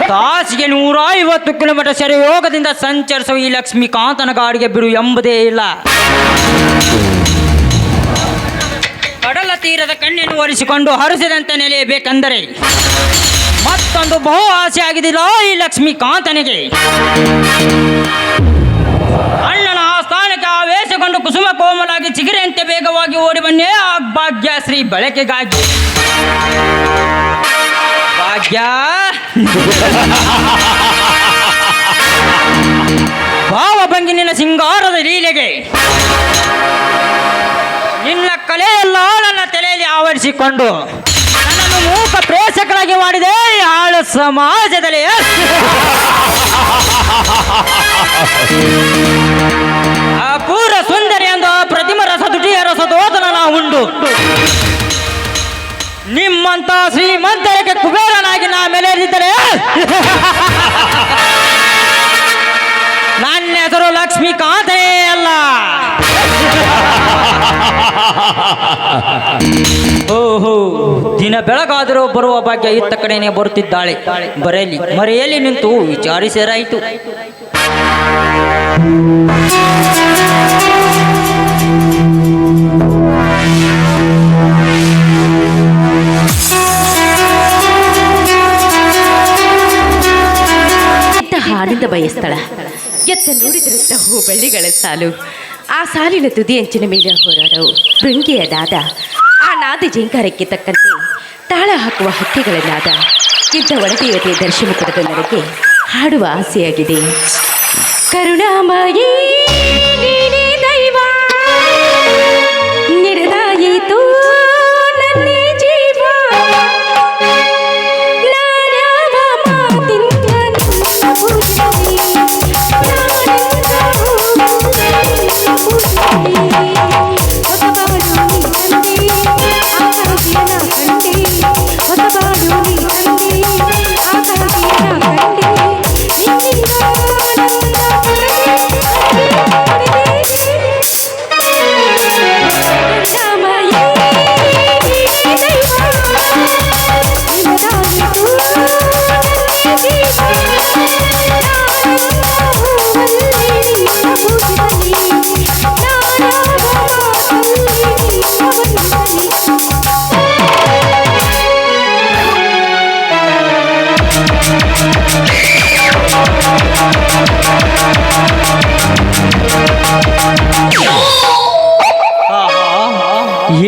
ತಾಸಿಗೆ 150 ಕಿಲೋಮೀಟರ್ ಸೆರೆಯೋಗದಿಂದ ಸಂಚರಿಸುವ ಈ ಲಕ್ಷ್ಮೀಕಾಂತನ ಗಾಡಿಗೆ ಬಿಡು ಎಂಬುದೇ ಇಲ್ಲ. ಕಡಲ ತೀರದ ಕಣ್ಣನ್ನು ಒರೆಸಿಕೊಂಡು ಹರಿಸಿದಂತೆ ನೆಲೆಯಬೇಕೆಂದರೆ ಮತ್ತೊಂದು ಬಹು ಆಸೆ ಆಗಿದಿಲ್ಲ ಈ ಲಕ್ಷ್ಮೀಕಾಂತನಿಗೆ. ಅಣ್ಣನ ಆಸ್ಥಾನಕ್ಕೆ ಆವೇಶಗೊಂಡು ಕುಸುಮ ಕೋಮಲಾಗಿ ಚಿಗಿರೆಯಂತೆ ಬೇಗವಾಗಿ ಓಡಿ ಬನ್ನೇ ಆ ಭಾಗ್ಯಶ್ರೀ ಬಳಕೆಗಾಗಿ. ಭಾಗ್ಯ ಭಾವಭಂಗಿ ನಿನ್ನ ಸಿಂಗಾರದ ಲೀಲೆಗೆ ನಿನ್ನ ಕಲೆಯೆಲ್ಲ ನನ್ನ ತಲೆಯಲ್ಲಿ ಆವರಿಸಿಕೊಂಡು ನನ್ನನ್ನು ಮೂಕ ಪ್ರೇಕ್ಷಕರಾಗಿ ಮಾಡಿದೆ ಈ ಹಾಳು ಸಮಾಜದಲ್ಲಿ. ಅಪೂರ್ವ ಸುಂದರಿ ಎಂದು ಪ್ರತಿಮ ರಸ ದುಟಿಯ ರಸ ದೋತನ ಉಂಡು ನಿಮ್ಮಂತ ಶ್ರೀಮಂತರಿಗೆ ಕುಬೇರನಾಗಿ ನಾ ಮೇಲೆರಿದ್ದರೆ ನನ್ನ ಹೆಸರು ಲಕ್ಷ್ಮೀಕಾಂತನೇ ಅಲ್ಲ. ಓಹೋ, ದಿನ ಬೆಳಗಾದರೂ ಬರುವ ಭಾಗ್ಯ ಇತ್ತ ಕಡೆನೇ ಬರುತ್ತಿದ್ದಾಳೆ. ಬರೆಯಲಿ ಮರೆಯಲ್ಲಿ ನಿಂತು ವಿಚಾರಿಸರಾಯಿತು. ಆನಂದ ಬಯಸ್ತಳ ಎತ್ತ ನೋಡಿದರಂತ ಹೂ ಬಳ್ಳಿಗಳ ಸಾಲು, ಆ ಸಾಲಿನ ತುದಿ ಅಂಚಿನ ಮೇಲೆ ಹೋರಾಡವು ಭೃಂಗಿಯ ನಾದ. ಆ ನಾದ ಜೇಂಕಾರಕ್ಕೆ ತಕ್ಕಂತೆ ತಾಳ ಹಾಕುವ ಹಕ್ಕಿಗಳ ನಾದ. ಇದ್ದ ಒಳದೇವತೆಯ ದರ್ಶನ ಪಡೆದ ನನಗೆ ಹಾಡುವ ಆಸೆಯಾಗಿದೆ. ಕರುಣಾಮಯಿ ನೀನೇ ದೈವ, ನಿರ್ದಾಯಿತು ನನ್ನ ಜೀವ, ನಾನಾವ ಮಾತಿಂದ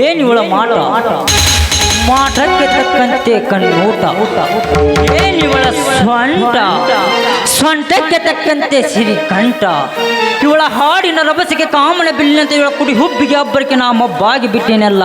ಏನಿವಳ ಮಾಟ, ಮಾಟಕ್ಕೆ ತಕ್ಕಂತೆ ಕಣ್ಣೂಟ. ಏನಿವಳ ಸ್ವಂಟ, ಸ್ವಂಟಕ್ಕೆ ತಕ್ಕಂತೆ ಸಿರಿ ಕಂಠ. ಇವಳ ಹಾಡಿನ ರಭಸಕ್ಕೆ ಕಾಮನ ಬಿಲ್ಲಿನಂತೆ ಇವಳ ಕುಡಿ ಹುಬ್ಬಿಗೆ ಅಬ್ಬರಕ್ಕೆ ನಾ ಮಬ್ಬಾಗಿ ಬಿಟ್ಟೇನೆಲ್ಲ.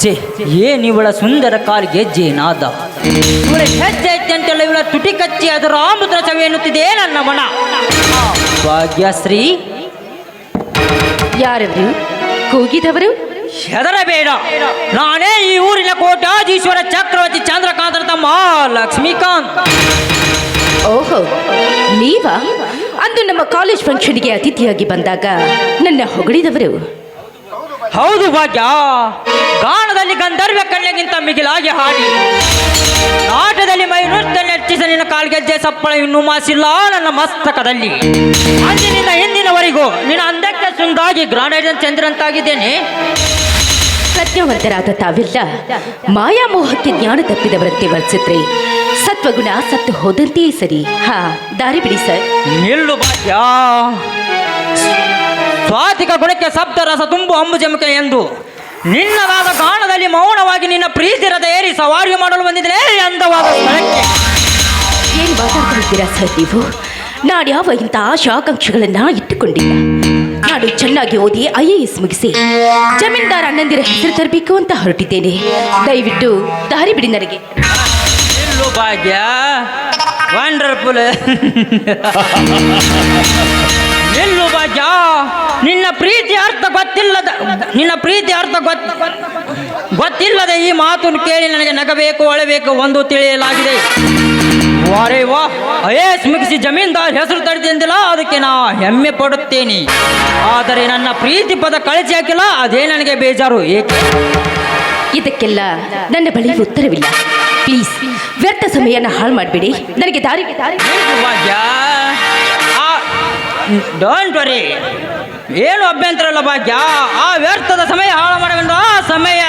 ಛೇ, ಏನಿವಳ ಸುಂದರ ಕಾಲಿಗೆ ಹೆಜ್ಜೆನಾದ. ಇವಳ ಹೆಜ್ಜೆ ಐತೆಂತೆಲ್ಲ ಇವಳ ತುಟಿ ಕಚ್ಚಿ ಅದರ ಆಮುದ್ರ ಚವೆ ಎನ್ನುತ್ತಿದೆ ನನ್ನ ಮನ. ಭಾಗ್ಯಶ್ರೀ ಯಾರವರು ಕೂಗಿದವರು? ಹೆದರಬೇಡ, ನಾನೇ ಈ ಊರಿನ ಕೋಟ್ಯಾಧೀಶ್ವರ ಚಕ್ರವರ್ತಿ ಚಂದ್ರಕಾಂತನ ತಮ್ಮ ಲಕ್ಷ್ಮೀಕಾಂತ್. ಓಹೋ, ನೀವಾ? ಅಂದು ನಮ್ಮ ಕಾಲೇಜ್ ಫಂಕ್ಷನ್ಗೆ ಅತಿಥಿಯಾಗಿ ಬಂದಾಗ ನನ್ನ ಹೊಗಳಿದವರು. ಹೌದು ಭಾಗ್ಯ, ಗಾನದಲ್ಲಿ ಗಂಧರ್ವ ಕಣ್ಣಿಗಿಂತ ಮಿಗಿಲಾಗಿ ಹಾಡಿ ಆಟದಲ್ಲಿ ಮೈ ನೃತ್ಯ ನೆಚ್ಚಿಸ ನಿನ್ನ ಕಾಲ್ಗೆಜ್ಜೆ ಸಪ್ಪಳ ಇನ್ನೂ ಮಾಸಿಲ್ಲ ನನ್ನ ಮಸ್ತಕದಲ್ಲಿ. ಅಂದಿನಿಂದ ಹಿಂದಿನವರೆಗೂ ನಿನ್ನ ಅಂದಕ್ಕೆ ಸುಂದಾಗಿ ಗ್ರಾನೈಡನ್ ಚಂದ್ರಂತಾಗಿದ್ದೇನೆ. ಪ್ರಜ್ಞಾವಂತರಾದ ತಾವೆಲ್ಲ ಮಾಯಾಮೋಹಕ್ಕೆ ಜ್ಞಾನ ತಪ್ಪಿದವರಂತೆ ವರ್ತಿಸಿದ್ರೆ ಸತ್ವಗುಣ ಸತ್ತು ಹೋದಂತೆಯೇ ಸರಿ. ಹಾ, ದಾರಿ ಬಿಡಿ ಸರ್. ನಿಲ್ಲು ಭಾಗ್ಯ, ಸ್ವಾತಿಕ ಗುಣಕ್ಕೆ ಸಪ್ತ ರಸ ತುಂಬು ಅಂಬುಜಮಕ ಎಂದು ನಿನ್ನದಾದ ಗಾನದಲ್ಲಿ ಮೌನವಾಗಿ ನಿನ್ನ ಪ್ರೀತಿ ರಥ ಏರಿ ಸವಾರಿ ಮಾಡಲು ಬಂದಿದ್ರೆ ಅಂದವಾದ ಸ್ಥಳಕ್ಕೆ. ಏನು ಮಾತಾಡ್ತಿದ್ದೀರಾ ಸರ್ ನೀವು? ನಾಡ್ಯಾವ ಇಂಥ ಆಶಾಕಾಂಕ್ಷೆಗಳನ್ನ ಇಟ್ಟುಕೊಂಡಿಲ್ಲ. ನಾನು ಚೆನ್ನಾಗಿ ಓದಿ IAS ಮುಗಿಸಿ ಜಮೀನ್ದಾರ ಅಣ್ಣಂದಿರ ಹೆಸರು ತರಬೇಕು ಅಂತ ಹೊರಟಿದ್ದೇನೆ. ದಯವಿಟ್ಟು ದಾರಿ ಬಿಡಿ ನನಗೆ. ನಿಲ್ಲು ಭಾಗ್ಯ, ವಂಡರ್ಫುಲ್. ನಿಲ್ಲು ಭಾಗ್ಯ, ನಿನ್ನ ಪ್ರೀತಿ ಅರ್ಥ ಗೊತ್ತಿಲ್ಲದೆ ಈ ಮಾತನ್ನು ಕೇಳಿ ನನಗೆ ನಗಬೇಕು ಅಳಬೇಕು ಒಂದು ತಿಳಿಯಲಾಗಿದೆ. ವಾರೇ ವಾ, IAS ಮುಗಿಸಿ ಜಮೀನ್ದಾರ್ ಹೆಸರು ತಡೆದಿಲ್ಲ, ಅದಕ್ಕೆ ನಾ ಹೆಮ್ಮೆ ಪಡುತ್ತೇನೆ. ಆದರೆ ನನ್ನ ಪ್ರೀತಿ ಪದ ಕಳಿಸಿ ಹಾಕಿಲ್ಲ, ಅದೇ ನನಗೆ ಬೇಜಾರು. ಏಕೆ? ಇದಕ್ಕೆಲ್ಲ ನನ್ನ ಬಳಿ ಉತ್ತರವಿಲ್ಲ. ಪ್ಲೀಸ್ ವ್ಯರ್ಥ ಸಮಯನ ಹಾಳು ಮಾಡಬೇಡಿ. ನನಗೆ ದಾರಿ ಭಾಗ್ಯ ಡೋಂಟ್ ವರಿ, ಏನು ಅಭ್ಯಂತರ ಇಲ್ಲ ಭಾಗ್ಯ. ಆ ವ್ಯರ್ಥದ ಸಮಯ ಹಾಳು ಮಾಡಬೇಕು. ಆ ಸಮಯ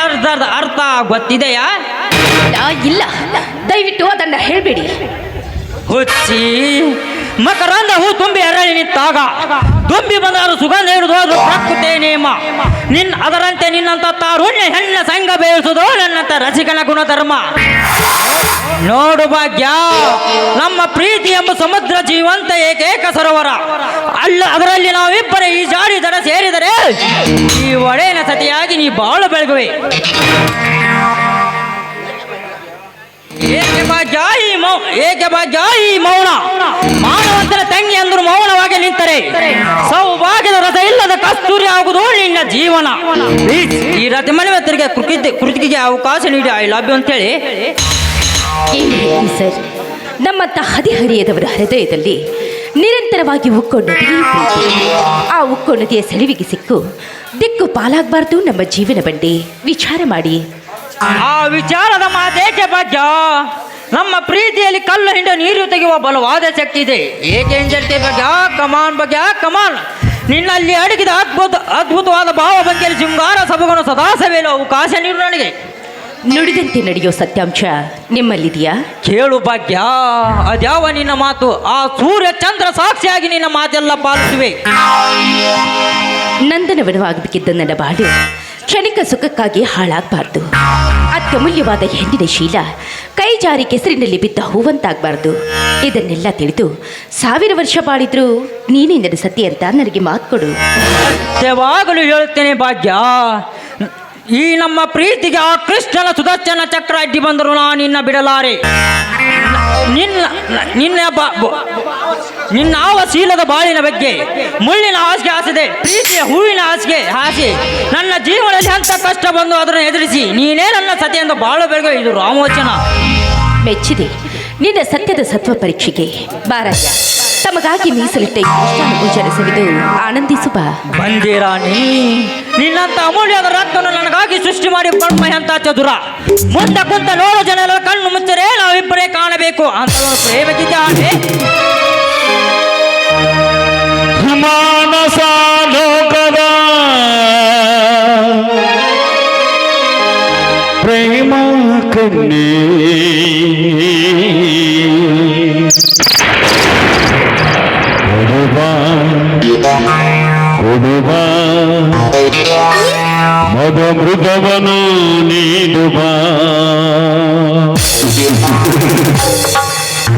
ಅರ್ಥ ಗೊತ್ತಿದೆಯಾ? ಇಲ್ಲ, ದಯವಿಟ್ಟು ಅದನ್ನ ಹೇಳಬೇಡಿ. ಹುಚ್ಚಿ ಮಕರಂದ ಹೂ ತುಂಬಿ ಅರಳಿ ನಿಂತಾಗ ತುಂಬಿ ಬಂದರು ಸುಗಂಧ ಹಿಡಿದು ಅದು ಪ್ರಕೃತಿ ನೇಮ. ಅದರಂತೆ ನಿನ್ನಂತ ತಾರುಣ್ಯ ಹೆಣ್ಣ ಸಂಘ ಬೇಯಿಸುವುದು ನನ್ನಂತ ರಸಿಕನ ಗುಣಧರ್ಮ. ನೋಡು ಭಾಗ್ಯ, ನಮ್ಮ ಪ್ರೀತಿ ಎಂಬ ಸಮುದ್ರ ಜೀವಂತ ಏಕೈಕ ಸರೋವರ ಅಲ್ಲ. ಅದರಲ್ಲಿ ನಾವಿಬ್ಬರೇ ಈ ಜಾಡಿ ದಡ ಸೇರಿದರೆ ಈ ಒಡೆಯನ ಸತಿಯಾಗಿ ನೀ ಬಾಳು ಬೆಳಗುವೆ. ಏಕೆ ಭಾಗ್ಯ ಈ ಮೌನ? ಮಾನವಂತನ ತಂಗಿ ಅಂದರು ಮೌನವಾಗಿ ನಿಂತರೆ ಸೌಭಾಗ್ಯದ ರಥ ಇಲ್ಲದ ಕಸ್ತೂರಿ ಆಗುವುದು ನಿನ್ನ ಜೀವನ. ಈ ರಥ ಮನೆವತ್ತರಿಗೆ ಕೃತಿಗೆ ಅವಕಾಶ ನೀಡಿ ಐ ಲವ್ ಯು ಅಂತೇಳಿ. ಸರ್, ನಮ್ಮಂತ ಹದಿಹರಿಯದವರ ಹೃದಯದಲ್ಲಿ ನಿರಂತರವಾಗಿ ಉಕ್ಕೋ ನದಿಯೇ ಪ್ರೀತಿ. ಆ ಉಕ್ಕೋ ನದಿಯ ಸೆಳವಿಗೆ ಸಿಕ್ಕು ದಿಕ್ಕು ಪಾಲಾಗಬಾರ್ದು ನಮ್ಮ ಜೀವನ ಬಂಡಿ. ವಿಚಾರ ಮಾಡಿ. ಆ ವಿಚಾರದ ಮಾತೇಕೆ ಭಾಗ್ಯ? ನಮ್ಮ ಪ್ರೀತಿಯಲ್ಲಿ ಕಲ್ಲು ಹಿಂಡ ನೀರು ತೆಗೆಯುವ ಬಲವಾದ ಶಕ್ತಿ ಇದೆ. ಏಕೆ ಎಂಜಲ್ತೆ ಭಾಗ್ಯ? ಕಮಾನ್ ಭಾಗ್ಯ, ಕಮಾನ್. ನಿನ್ನಲ್ಲಿ ಅಡಗಿದ ಅದ್ಭುತವಾದ ಭಾವಭಂಗಿಯಲ್ಲಿ ಶೃಂಗಾರ ಸಭೆಗಳು ಸದಾ ಸವೇಲು ಅವಕಾಶ ನೀರು ನನಗೆ. ನುಡಿದಂತೆ ನಡೆಯೋ ಸತ್ಯಾಂಶ ನಿಮ್ಮಲ್ಲಿದೆಯಾ? ಕೇಳು ಭಾಗ್ಯ, ಅದ್ಯಾವ ನಿನ್ನ ಮಾತು? ಆ ಸೂರ್ಯ ಚಂದ್ರ ಸಾಕ್ಷಿಯಾಗಿ ನಿನ್ನ ಮಾತೆಲ್ಲ ಪಾಲಿಸುವೆ. ನಂದನವನವಾಗಬೇಕಿದ್ದ ನನ್ನ ಬಾಳು ಕ್ಷಣಿಕ ಸುಖಕ್ಕಾಗಿ ಹಾಳಾಗಬಾರ್ದು. ಅತ್ಯಮೂಲ್ಯವಾದ ಹೆಣ್ಣಿನ ಶೀಲ ಕೈ ಜಾರಿ ಕೆಸರಿನಲ್ಲಿ ಬಿದ್ದ ಹೂವಂತಾಗಬಾರ್ದು. ಇದನ್ನೆಲ್ಲ ತಿಳಿದು 1000 ವರ್ಷ ಬಾಳಿದ್ರು ನೀನೇ ನನ್ನ ಸತಿ ಅಂತ ನನಗೆ ಮಾತು ಕೊಡು. ಯಾವಾಗಲೂ ಹೇಳುತ್ತೇನೆ ಭಾಗ್ಯ, ಈ ನಮ್ಮ ಪ್ರೀತಿಗೆ ಆ ಕೃಷ್ಣನ ಸುದರ್ಶನ ಚಕ್ರ ಅಡ್ಡಿ ಬಂದರು ನಾನು ನಿನ್ನ ಬಿಡಲಾರೆ. ನಿನ್ನ ಶೀಲದ ಬಾಳಿನ ಬಗ್ಗೆ ಮುಳ್ಳಿನ ಹಾಸಿಗೆ ಹಾಸಿದೆ, ಪ್ರೀತಿಯ ಹೂವಿನ ಹಾಸಿಗೆ ನನ್ನ ಜೀವನದಲ್ಲಿ ಅಂತ ಕಷ್ಟ ಬಂದು ಅದನ್ನು ಎದುರಿಸಿ ನೀನೇ ನನ್ನ ಸತಿ ಎಂದು ಬಾಳು ಬೆಳಗ್ಗೆ. ಇದು ರಾಮವಚನ. ಮೆಚ್ಚಿದೆ ನಿನ್ನ ಸತ್ಯದ ಸತ್ವ ಪರೀಕ್ಷೆಗೆ. ಬಾರಯ್ಯ, ತಮಗಾಗಿ ಮೀಸಲಿಟ್ಟ ಭೋಜನ ಸವಿದು ಆನಂದಿಸುವ. ಬಂದಿರಾಣಿ, ನಿನ್ನಂತ ಅಮೂಲ್ಯದ ರಕ್ತವನ್ನು ನನಗಾಗಿ ಸೃಷ್ಟಿ ಮಾಡಿ ಬ್ರಹ್ಮ ಅಂತ ಚದುರ. ಮುಂದೆ ಕುಂತ ನೋಡು ಜನರ ಕಣ್ಣು ಮುಚ್ಚರೆ ನಾವಿಬ್ಬರೇ ಕಾಣಬೇಕು ಅಂತ ಪ್ರೇಮಗಿದ್ದಾನೆ. ಮಾನಸ ಲೋಕದ ಪ್ರೇಮ ಕಣ್ಣೆ ಕೊಡುವ ಮದ ಮೃಗವನು ನೀಡುವ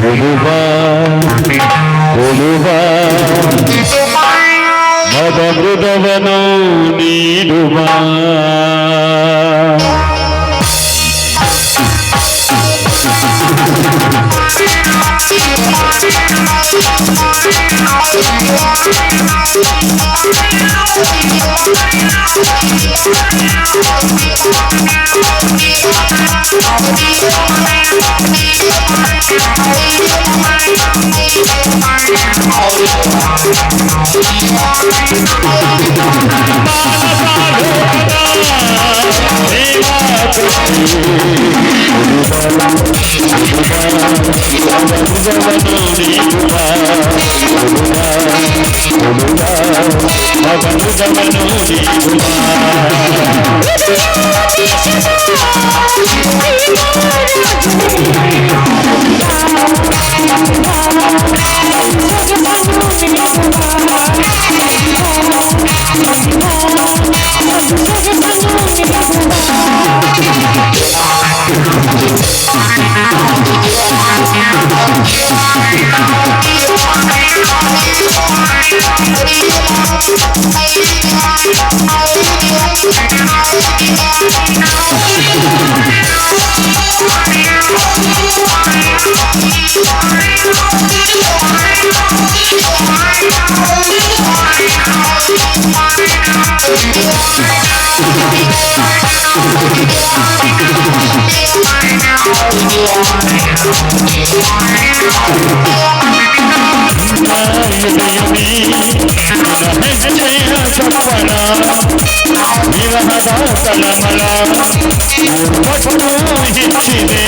ಕೊಡುವ ಮದ ಮೃಗವನು ನೀಡುವ. ವಿರಹದ ತಳಮಳ ಪಟ್ಟು ಹೆಚ್ಚಿದೆ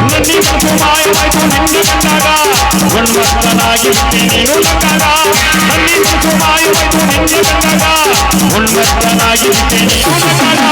ನನ್ನಿ ಮನಸ್ಸು ಮಾಯವಾಯ್ತು ನಿನ್ನೆ ಕಂಡಾಗ ಉನ್ಮತ್ತನಾಗಿ ಬಿಟ್ಟೆ ನೀನು ನಕ್ಕಾಗ ನನ್ನಿ ಮನಸ್ಸು ಮಾಯವಾಯ್ತು ನಿನ್ನೆ ಕಂಡಾಗ ಉನ್ಮತ್ತನಾಗಿ ಬಿಟ್ಟೆ ನೀನು ನಕ್ಕಾಗ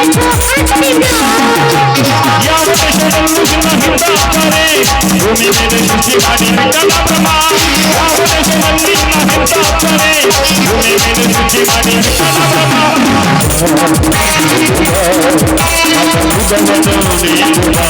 ಮಧುರವನ್ನು ನೀಡುವ ಯಾವ ದೇಶದಲ್ಲೂ ನಿನ್ನ ಹಿಂದಾಗ್ತಾರೆ ಭೂಮಿ ಮೇಲೆ ಸೃಷ್ಟಿ ಮಾಡಿ ಬಿಟ್ಟನ ಬ್ರಹ್ಮ ಯಾವ ದೇಶದಲ್ಲಿ ನಿನ್ನ ಹಿಂದಾಗ್ತಾರೆ ಭೂಮಿ ಮೇಲೆ ಸೃಷ್ಟಿ ಮಾಡಿ ಬಿಟ್ಟನ ಬ್ರಹ್ಮ ಮಧುರವನ್ನು ನೀಡುವ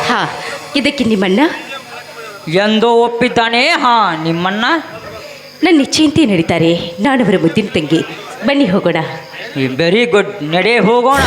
ಹಾ, ಇದಕ್ಕೆ ನಿಮ್ಮಣ್ಣ ಎಂದೋ ಒಪ್ಪಿದ್ದಾನೆ. ಹಾ, ನಿಮ್ಮಣ್ಣ ನನ್ನ ಇಚ್ಛೆಯಂತೆ ನಡೀತಾರೆ. ನಾನವರ ಮುದ್ದಿನ ತಂಗಿ. ಬನ್ನಿ ಹೋಗೋಣ. ವೆರಿ ಗುಡ್, ನಡೆ ಹೋಗೋಣ.